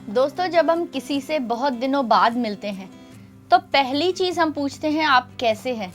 दोस्तों, जब हम किसी से बहुत दिनों बाद मिलते हैं तो पहली चीज हम पूछते हैं आप कैसे हैं।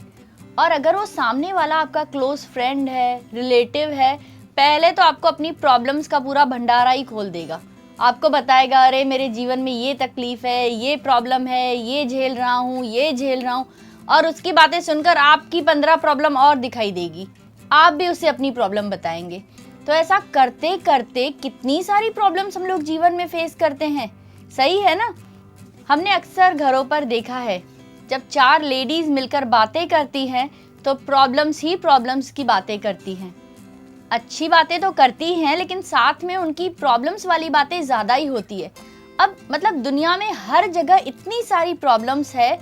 और अगर वो सामने वाला आपका क्लोज फ्रेंड है, रिलेटिव है, पहले तो आपको अपनी प्रॉब्लम्स का पूरा भंडारा ही खोल देगा। आपको बताएगा, अरे मेरे जीवन में ये तकलीफ है, ये प्रॉब्लम है, ये झेल रहा हूँ, ये झेल रहा हूँ। और उसकी बातें सुनकर आपकी 15 प्रॉब्लम और दिखाई देगी। आप भी उसे अपनी प्रॉब्लम बताएंगे। तो ऐसा करते करते कितनी सारी प्रॉब्लम्स हम लोग जीवन में फेस करते हैं। सही है ना। हमने अक्सर घरों पर देखा है, जब 4 लेडीज मिलकर बातें करती हैं तो प्रॉब्लम्स ही प्रॉब्लम्स की बातें करती हैं। अच्छी बातें तो करती हैं, लेकिन साथ में उनकी प्रॉब्लम्स वाली बातें ज़्यादा ही होती है। अब मतलब दुनिया में हर जगह इतनी सारी प्रॉब्लम्स है,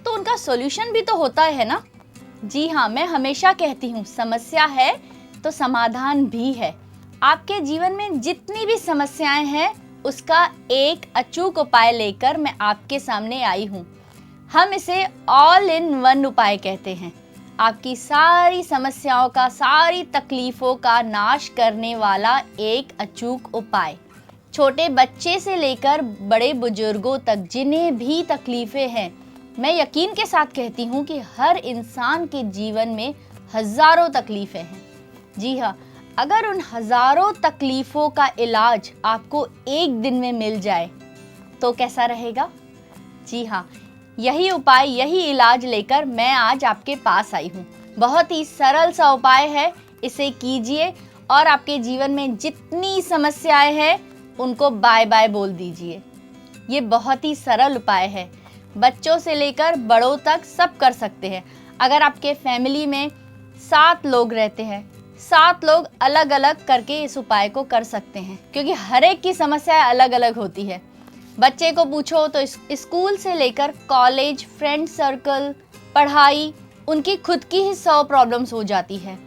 तो उनका सॉल्यूशन भी तो होता है ना। जी हाँ, मैं हमेशा कहती हूँ, समस्या है तो समाधान भी है। आपके जीवन में जितनी भी समस्याएं हैं, उसका एक अचूक उपाय लेकर मैं आपके सामने आई हूँ। हम इसे ऑल इन वन उपाय कहते हैं। आपकी सारी समस्याओं का, सारी तकलीफों का नाश करने वाला एक अचूक उपाय। छोटे बच्चे से लेकर बड़े बुजुर्गों तक जिन्हें भी तकलीफें हैं, मैं यकीन के साथ कहती हूँ कि हर इंसान के जीवन में हजारों तकलीफें हैं। जी हाँ, अगर उन हजारों तकलीफों का इलाज आपको एक दिन में मिल जाए तो कैसा रहेगा। जी हाँ, यही उपाय, यही इलाज लेकर मैं आज आपके पास आई हूँ। बहुत ही सरल सा उपाय है, इसे कीजिए और आपके जीवन में जितनी समस्याएं हैं उनको बाय बाय बोल दीजिए। ये बहुत ही सरल उपाय है, बच्चों से लेकर बड़ों तक सब कर सकते हैं। अगर आपके फैमिली में 7 लोग रहते हैं, 7 लोग अलग अलग करके इस उपाय को कर सकते हैं, क्योंकि हर एक की समस्याएं अलग अलग होती है। बच्चे को पूछो तो स्कूल से लेकर कॉलेज, फ्रेंड सर्कल, पढ़ाई, उनकी खुद की ही 100 प्रॉब्लम्स हो जाती है।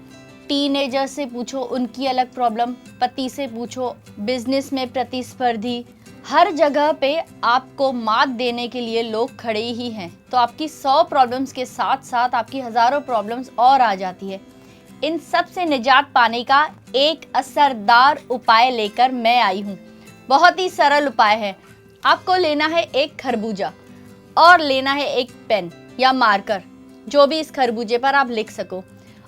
टीनेजर से पूछो, उनकी अलग प्रॉब्लम। पति से पूछो, बिजनेस में प्रतिस्पर्धी, हर जगह पे आपको मात देने के लिए लोग खड़े ही हैं। तो आपकी 100 प्रॉब्लम्स के साथ साथ आपकी हजारों प्रॉब्लम्स और आ जाती है। इन सब से निजात पाने का एक असरदार उपाय लेकर मैं आई हूँ। बहुत ही सरल उपाय है। आपको लेना है एक खरबूजा और लेना है एक पेन या मार्कर, जो भी इस खरबूजे पर आप लिख सको,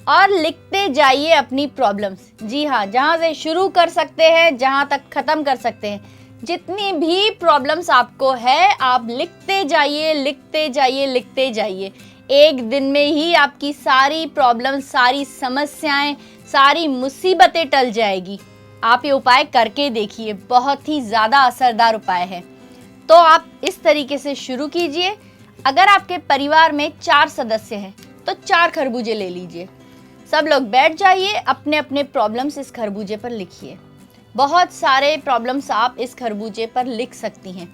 और लिखते जाइए अपनी प्रॉब्लम्स। जी हाँ, जहाँ से शुरू कर सकते हैं जहाँ तक ख़त्म कर सकते हैं, जितनी भी प्रॉब्लम्स आपको है आप लिखते जाइए, लिखते जाइए, लिखते जाइए। एक दिन में ही आपकी सारी प्रॉब्लम्स, सारी समस्याएं, सारी मुसीबतें टल जाएगी। आप ये उपाय करके देखिए, बहुत ही ज़्यादा असरदार उपाय है। तो आप इस तरीके से शुरू कीजिए। अगर आपके परिवार में 4 सदस्य हैं तो 4 खरबूजे ले लीजिए। सब लोग बैठ जाइए, अपने अपने प्रॉब्लम्स इस खरबूजे पर लिखिए। बहुत सारे प्रॉब्लम्स आप इस खरबूजे पर लिख सकती हैं।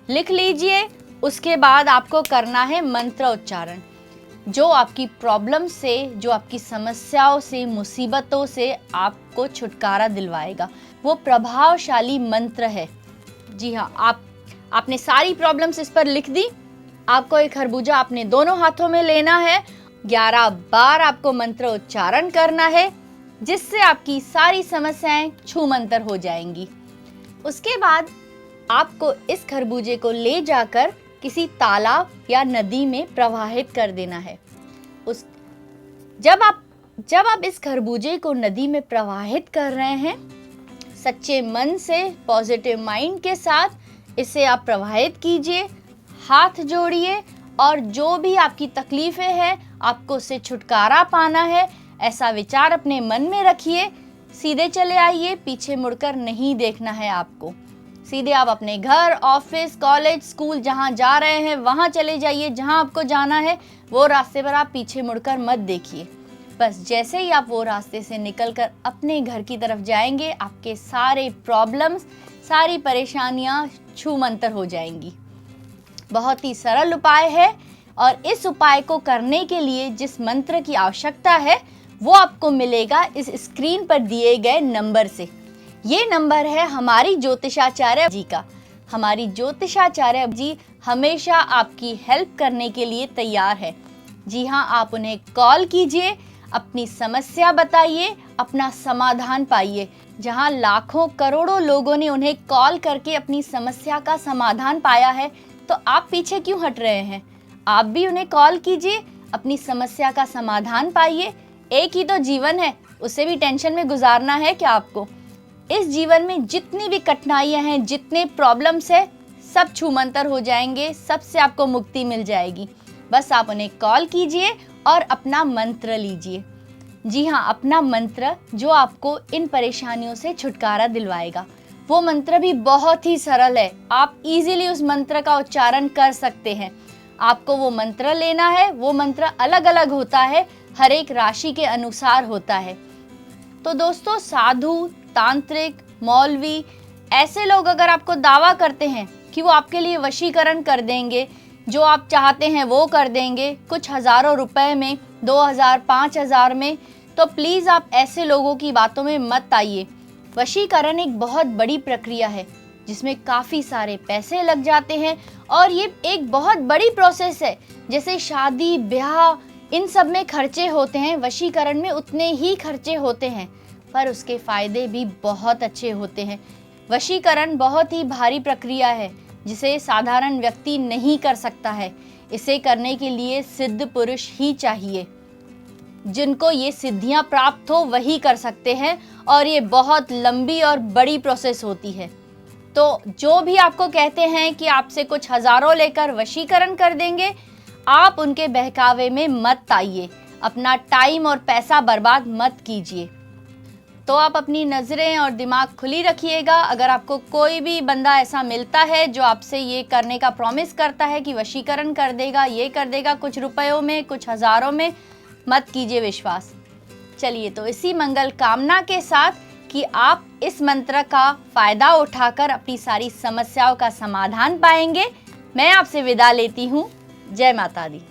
लिख लीजिए। उसके बाद आपको करना है मंत्र उच्चारण, जो आपकी प्रॉब्लम से, जो आपकी समस्याओं से, मुसीबतों से आपको छुटकारा दिलवाएगा। वो प्रभावशाली मंत्र है। जी हाँ, आपने सारी प्रॉब्लम्स इस पर लिख दी। आपको एक खरबूजा अपने दोनों हाथों में लेना है। 11 बार आपको मंत्र उच्चारण करना है, जिससे आपकी सारी समस्याएं छूमंतर हो जाएंगी। उसके बाद आपको इस खरबूजे को ले जाकर किसी तालाब या नदी में प्रवाहित कर देना है। जब आप इस खरबूजे को नदी में प्रवाहित कर रहे हैं, सच्चे मन से, पॉजिटिव माइंड के साथ इसे आप प्रवाहित कीजिए। हाथ जोड़िए और जो भी आपकी तकलीफें हैं, आपको उससे छुटकारा पाना है, ऐसा विचार अपने मन में रखिए। सीधे चले आइए, पीछे मुड़कर नहीं देखना है आपको। सीधे आप अपने घर, ऑफिस, कॉलेज, स्कूल जहाँ जा रहे हैं वहाँ चले जाइए। जहाँ आपको जाना है वो रास्ते पर आप पीछे मुड़कर मत देखिए। बस जैसे ही आप वो रास्ते से निकलकर अपने घर की तरफ जाएंगे, आपके सारे प्रॉब्लम्स, सारी परेशानियाँ छूमंतर हो जाएंगी। बहुत ही सरल उपाय है और इस उपाय को करने के लिए जिस मंत्र की आवश्यकता है वो आपको मिलेगा इस स्क्रीन पर दिए गए नंबर से। ये नंबर है हमारी ज्योतिषाचार्य जी का। हमारी ज्योतिषाचार्य जी हमेशा आपकी हेल्प करने के लिए तैयार है। जी हाँ, आप उन्हें कॉल कीजिए, अपनी समस्या बताइए, अपना समाधान पाइए। जहां लाखों करोड़ों लोगों ने उन्हें कॉल करके अपनी समस्या का समाधान पाया है, तो आप पीछे क्यों हट रहे हैं? आप भी उन्हें कॉल कीजिए, अपनी समस्या का समाधान पाइए। एक ही तो जीवन है, उसे भी टेंशन में गुजारना है क्या आपको? इस जीवन में जितनी भी कठिनाइयां हैं, जितने प्रॉब्लम्स है, सब छूमंतर हो जाएंगे, सबसे आपको मुक्ति मिल जाएगी। बस आप उन्हें कॉल कीजिए और अपना मंत्र लीजिए। जी हाँ, अपना मंत्र जो आपको इन परेशानियों से छुटकारा दिलवाएगा। वो मंत्र भी बहुत ही सरल है, आप इजीली उस मंत्र का उच्चारण कर सकते हैं। आपको वो मंत्र लेना है, वो मंत्र अलग अलग होता है, हर एक राशि के अनुसार होता है। तो दोस्तों, साधु, तांत्रिक, मौलवी, ऐसे लोग अगर आपको दावा करते हैं कि वो आपके लिए वशीकरण कर देंगे, जो आप चाहते हैं वो कर देंगे, कुछ हज़ारों रुपए में, 2000, 5000 में, तो प्लीज़ आप ऐसे लोगों की बातों में मत आइए। वशीकरण एक बहुत बड़ी प्रक्रिया है जिसमें काफ़ी सारे पैसे लग जाते हैं और ये एक बहुत बड़ी प्रोसेस है। जैसे शादी, ब्याह, इन सब में खर्चे होते हैं, वशीकरण में उतने ही खर्चे होते हैं, पर उसके फ़ायदे भी बहुत अच्छे होते हैं। वशीकरण बहुत ही भारी प्रक्रिया है जिसे साधारण व्यक्ति नहीं कर सकता है। इसे करने के लिए सिद्ध पुरुष ही चाहिए, जिनको ये सिद्धियां प्राप्त हो वही कर सकते हैं, और ये बहुत लंबी और बड़ी प्रोसेस होती है। तो जो भी आपको कहते हैं कि आपसे कुछ हज़ारों लेकर वशीकरण कर देंगे, आप उनके बहकावे में मत आइए, अपना टाइम और पैसा बर्बाद मत कीजिए। तो आप अपनी नज़रें और दिमाग खुली रखिएगा। अगर आपको कोई भी बंदा ऐसा मिलता है जो आपसे ये करने का प्रॉमिस करता है कि वशीकरण कर देगा, ये कर देगा, कुछ रुपयों में, कुछ हज़ारों में, मत कीजिए विश्वास। चलिए, तो इसी मंगल कामना के साथ कि आप इस मंत्र का फ़ायदा उठाकर अपनी सारी समस्याओं का समाधान पाएंगे, मैं आपसे विदा लेती हूँ। जय माता दी।